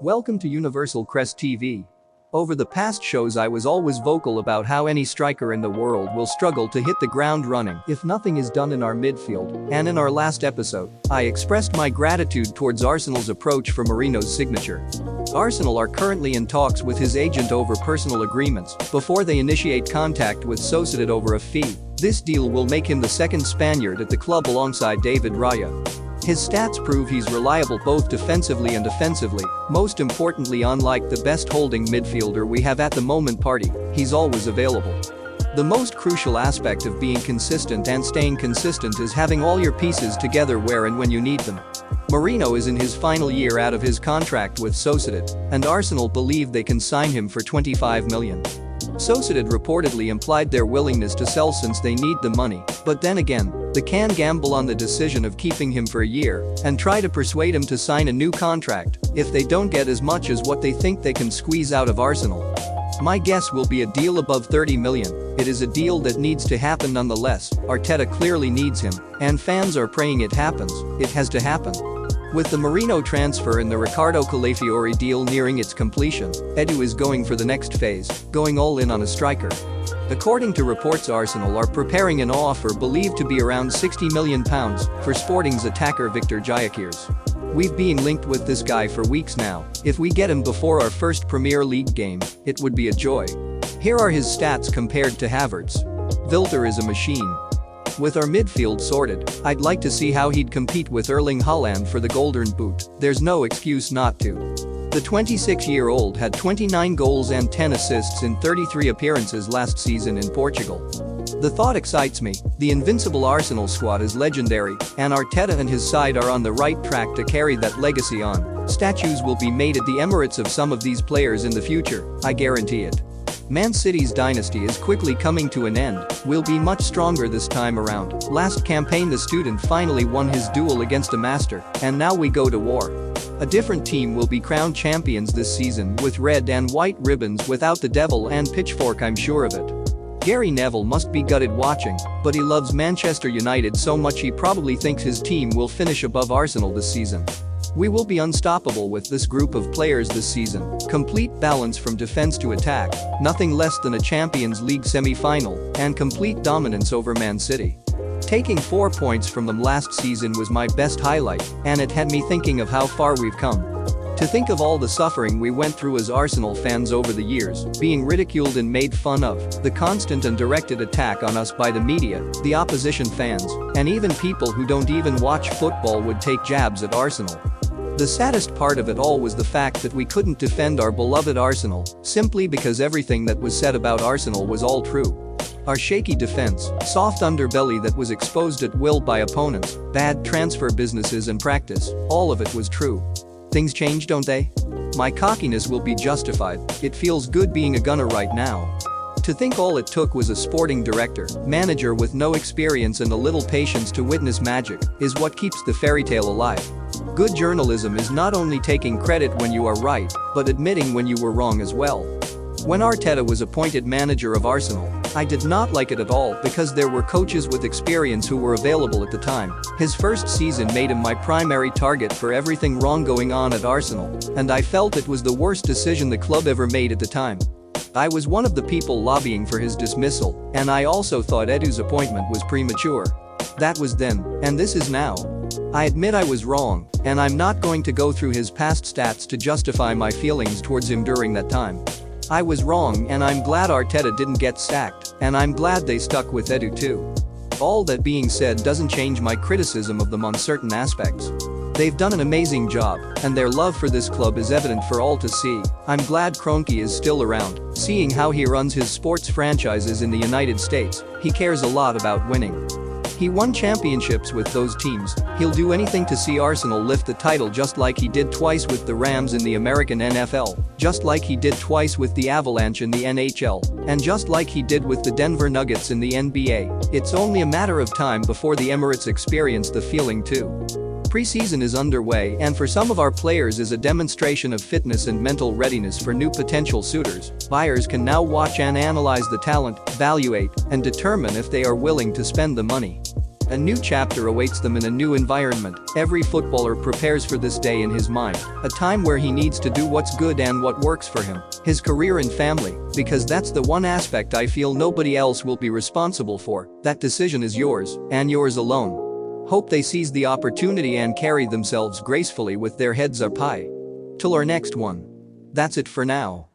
Welcome to UniversalCrest TV. Over the past shows I was always vocal about how any striker in the world will struggle to hit the ground running if nothing is done in our midfield, and in our last episode, I expressed my gratitude towards Arsenal's approach for Merino's signature. Arsenal are currently in talks with his agent over personal agreements before they initiate contact with Sociedad over a fee. This deal will make him the second Spaniard at the club alongside David Raya. His stats prove he's reliable both defensively and offensively. Most importantly, unlike the best holding midfielder we have at the moment, he's always available. The most crucial aspect of being consistent and staying consistent is having all your pieces together where and when you need them. Merino is in his final year out of his contract with Sociedad, and Arsenal believe they can sign him for 25 million. Sociedad reportedly implied their willingness to sell since they need the money, but then again, they can gamble on the decision of keeping him for a year and try to persuade him to sign a new contract if they don't get as much as what they think they can squeeze out of Arsenal. My guess will be a deal above 30 million. It is a deal that needs to happen nonetheless. Arteta clearly needs him, and fans are praying it happens. It has to happen. With the Merino transfer and the Riccardo Calafiori deal nearing its completion, Edu is going for the next phase, going all in on a striker. According to reports, Arsenal are preparing an offer believed to be around £60 million for Sporting's attacker Viktor Gyökeres. We've been linked with this guy for weeks now. If we get him before our first Premier League game, it would be a joy. Here are his stats compared to Havertz. Viktor is a machine. With our midfield sorted, I'd like to see how he'd compete with Erling Haaland for the Golden Boot. There's no excuse not to. The 26-year-old had 29 goals and 10 assists in 33 appearances last season in Portugal. The thought excites me. The invincible Arsenal squad is legendary, and Arteta and his side are on the right track to carry that legacy on. Statues will be made at the Emirates of some of these players in the future, I guarantee it. Man City's dynasty is quickly coming to an end. We'll be much stronger this time around. Last campaign the student finally won his duel against a master, and now we go to war. A different team will be crowned champions this season with red and white ribbons without the devil and pitchfork, I'm sure of it. Gary Neville must be gutted watching, but he loves Manchester United so much he probably thinks his team will finish above Arsenal this season. We will be unstoppable with this group of players this season. Complete balance from defense to attack, nothing less than a Champions League semi-final, and complete dominance over Man City. Taking 4 points from them last season was my best highlight, and it had me thinking of how far we've come. To think of all the suffering we went through as Arsenal fans over the years, being ridiculed and made fun of, the constant and directed attack on us by the media, the opposition fans, and even people who don't even watch football would take jabs at Arsenal. The saddest part of it all was the fact that we couldn't defend our beloved Arsenal, simply because everything that was said about Arsenal was all true. Our shaky defense, soft underbelly that was exposed at will by opponents, bad transfer businesses and practice, all of it was true. Things change, don't they? My cockiness will be justified. It feels good being a gunner right now. To think all it took was a sporting director, manager with no experience and a little patience to witness magic is what keeps the fairy tale alive. Good journalism is not only taking credit when you are right, but admitting when you were wrong as well. When Arteta was appointed manager of Arsenal, I did not like it at all because there were coaches with experience who were available at the time. His first season made him my primary target for everything wrong going on at Arsenal, and I felt it was the worst decision the club ever made at the time. I was one of the people lobbying for his dismissal, and I also thought Edu's appointment was premature. That was then, and this is now. I admit I was wrong, and I'm not going to go through his past stats to justify my feelings towards him during that time. I was wrong, and I'm glad Arteta didn't get sacked, and I'm glad they stuck with Edu too. All that being said doesn't change my criticism of them on certain aspects. They've done an amazing job, and their love for this club is evident for all to see. I'm glad Kroenke is still around, seeing how he runs his sports franchises in the United States, he cares a lot about winning. He won championships with those teams. He'll do anything to see Arsenal lift the title just like he did twice with the Rams in the American NFL, just like he did twice with the Avalanche in the NHL, and just like he did with the Denver Nuggets in the NBA. It's only a matter of time before the Emirates experience the feeling too. Preseason is underway, and for some of our players is a demonstration of fitness and mental readiness for new potential suitors. Buyers can now watch and analyze the talent, evaluate, and determine if they are willing to spend the money. A new chapter awaits them in a new environment. Every footballer prepares for this day in his mind, a time where he needs to do what's good and what works for him, his career and family, because that's the one aspect I feel nobody else will be responsible for. That decision is yours, and yours alone. Hope they seize the opportunity and carry themselves gracefully with their heads up high. Till our next one. That's it for now.